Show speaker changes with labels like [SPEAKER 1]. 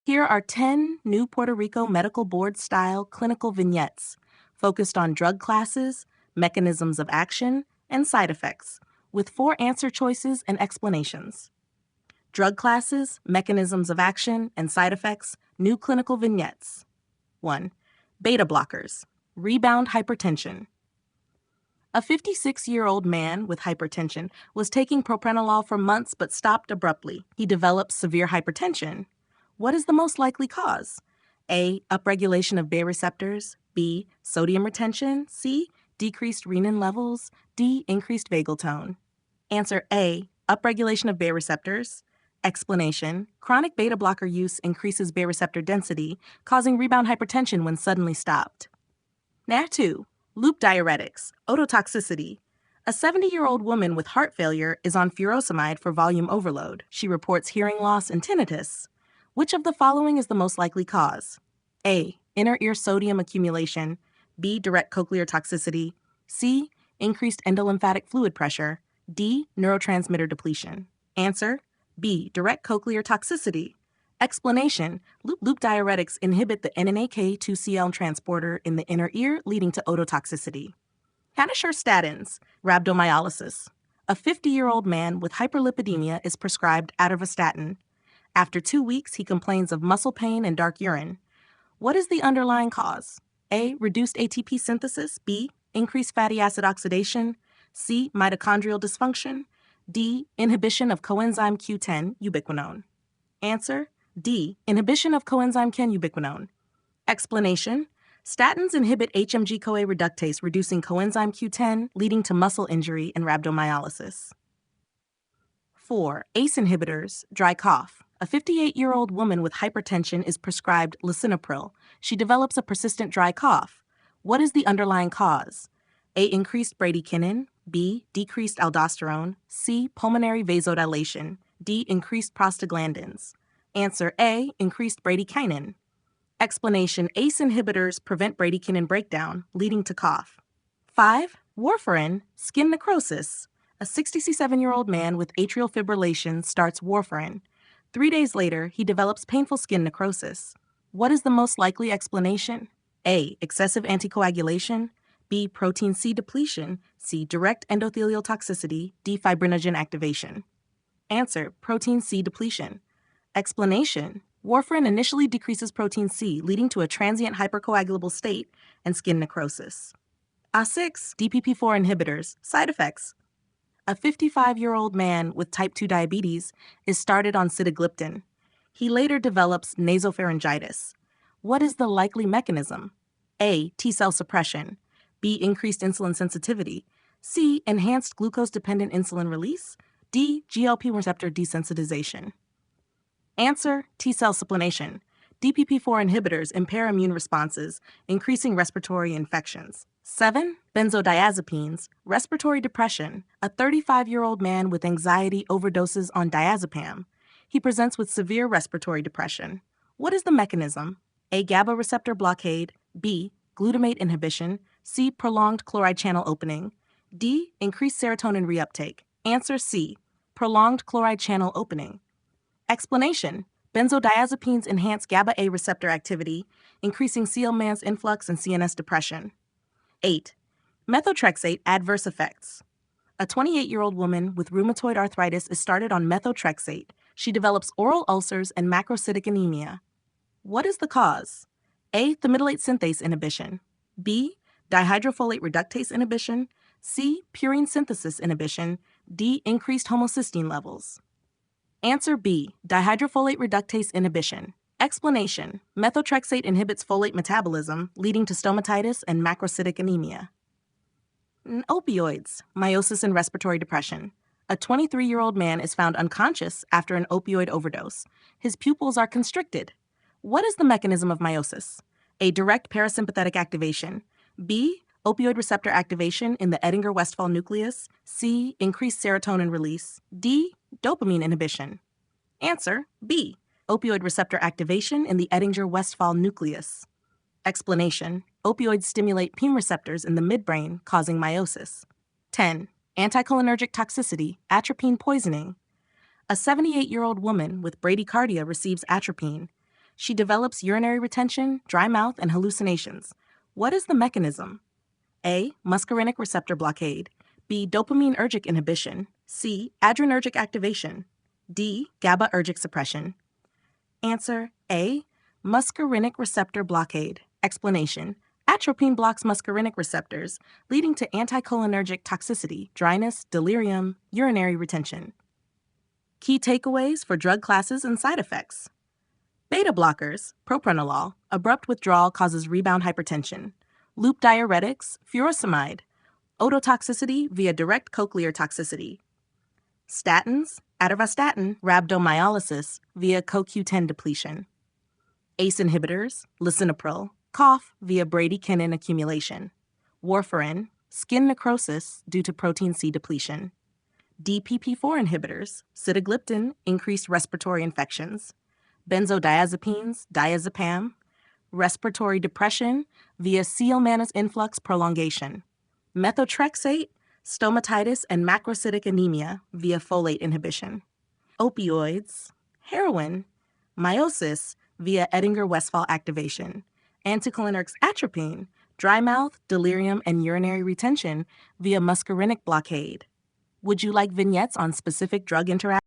[SPEAKER 1] Here are 10 new Puerto Rico Medical Board-style clinical vignettes focused on drug classes, mechanisms of action, and side effects, with 4 answer choices and explanations. Drug classes, mechanisms of action, and side effects, new clinical vignettes. 1. Beta blockers, rebound hypertension. A 56-year-old man with hypertension was taking propranolol for months but stopped abruptly. He developed severe hypertension. What is the most likely cause? A. Upregulation of beta receptors. B. Sodium retention. C. Decreased renin levels. D. Increased vagal tone. Answer A. Upregulation of beta receptors. Explanation: chronic beta blocker use increases beta receptor density, causing rebound hypertension when suddenly stopped. Now 2. Loop diuretics, ototoxicity. A 70-year-old woman with heart failure is on Furosemide for volume overload. She reports hearing loss and tinnitus. Which of the following is the most likely cause? A. Inner ear sodium accumulation. B. Direct cochlear toxicity. C. Increased endolymphatic fluid pressure. D. Neurotransmitter depletion. Answer: B. Direct cochlear toxicity. Explanation: loop diuretics inhibit the NNAK2Cl transporter in the inner ear, leading to ototoxicity. Statins, rhabdomyolysis. A 50-year-old man with hyperlipidemia is prescribed Atorvastatin. After 2 weeks, he complains of muscle pain and dark urine. What is the underlying cause? A. Reduced ATP synthesis. B. Increased fatty acid oxidation. C. Mitochondrial dysfunction. D. Inhibition of coenzyme Q10, ubiquinone. Answer: D. Inhibition of coenzyme Q10 ubiquinone. Explanation: statins inhibit HMG-CoA reductase, reducing coenzyme Q10, leading to muscle injury and rhabdomyolysis. 4. ACE inhibitors, dry cough. A 58-year-old woman with hypertension is prescribed Lisinopril. She develops a persistent dry cough. What is the underlying cause? A. Increased bradykinin. B. Decreased aldosterone. C. Pulmonary vasodilation. D. Increased prostaglandins. Answer A. Increased bradykinin. Explanation: ACE inhibitors prevent bradykinin breakdown, leading to cough. 5. Warfarin, skin necrosis. A 67-year-old man with atrial fibrillation starts Warfarin. 3 days later, he develops painful skin necrosis. What is the most likely explanation? A. Excessive anticoagulation. B. Protein C depletion. C. Direct endothelial toxicity. D. Fibrinogen activation. Answer: Protein C depletion. Explanation: Warfarin initially decreases protein C, leading to a transient hypercoagulable state and skin necrosis. 6. DPP-4 inhibitors, side effects. A 55-year-old man with type 2 diabetes is started on Sitagliptin. He later develops nasopharyngitis. What is the likely mechanism? A. T-cell suppression. B. Increased insulin sensitivity. C. Enhanced glucose-dependent insulin release. D. GLP-1 receptor desensitization. Answer: T-cell supplantation. DPP-4 inhibitors impair immune responses, increasing respiratory infections. 7. Benzodiazepines, respiratory depression. A 35-year-old man with anxiety overdoses on Diazepam. He presents with severe respiratory depression. What is the mechanism? A. GABA receptor blockade. B. Glutamate inhibition. C. Prolonged chloride channel opening. D. Increased serotonin reuptake. Answer C. Prolonged chloride channel opening. Explanation: benzodiazepines enhance GABA-A receptor activity, increasing Cl-MAN's influx and CNS depression. 8. Methotrexate adverse effects. A 28-year-old woman with rheumatoid arthritis is started on Methotrexate. She develops oral ulcers and macrocytic anemia. What is the cause? A. Thymidylate synthase inhibition. B. Dihydrofolate reductase inhibition. C. Purine synthesis inhibition. D. Increased homocysteine levels. Answer B. Dihydrofolate reductase inhibition. Explanation: methotrexate inhibits folate metabolism, leading to stomatitis and macrocytic anemia. Opioids, meiosis and respiratory depression. A 23-year-old man is found unconscious after an opioid overdose. His pupils are constricted. What is the mechanism of meiosis? A. Direct parasympathetic activation. B. Opioid receptor activation in the Edinger-Westphal nucleus. C. Increased serotonin release. D. Dopamine inhibition. Answer B. Opioid receptor activation in the Edinger-Westphal nucleus. Explanation: opioids stimulate PEM receptors in the midbrain, causing meiosis. 10. Anticholinergic toxicity, atropine poisoning. A 78-year-old woman with bradycardia receives atropine. She develops urinary retention, dry mouth, and hallucinations. What is the mechanism? A. Muscarinic receptor blockade. B. Dopaminergic inhibition. C. Adrenergic activation. D. GABAergic suppression. Answer A. Muscarinic receptor blockade. Explanation. Atropine blocks muscarinic receptors, leading to anticholinergic toxicity, dryness, delirium, urinary retention. Key takeaways for drug classes and side effects. Beta blockers, propranolol, abrupt withdrawal causes rebound hypertension. Loop diuretics, furosemide, ototoxicity via direct cochlear toxicity. Statins, Atorvastatin, rhabdomyolysis via CoQ10 depletion. ACE inhibitors, Lisinopril, cough via bradykinin accumulation. Warfarin, skin necrosis due to protein C depletion. DPP4 inhibitors, Sitagliptin, increased respiratory infections. Benzodiazepines, Diazepam, respiratory depression via Cialman's influx prolongation. Methotrexate, stomatitis and macrocytic anemia via folate inhibition. Opioids, heroin, meiosis via Edinger-Westphal activation. Anticholinergics atropine, dry mouth, delirium, and urinary retention via muscarinic blockade. Would you like vignettes on specific drug interactions?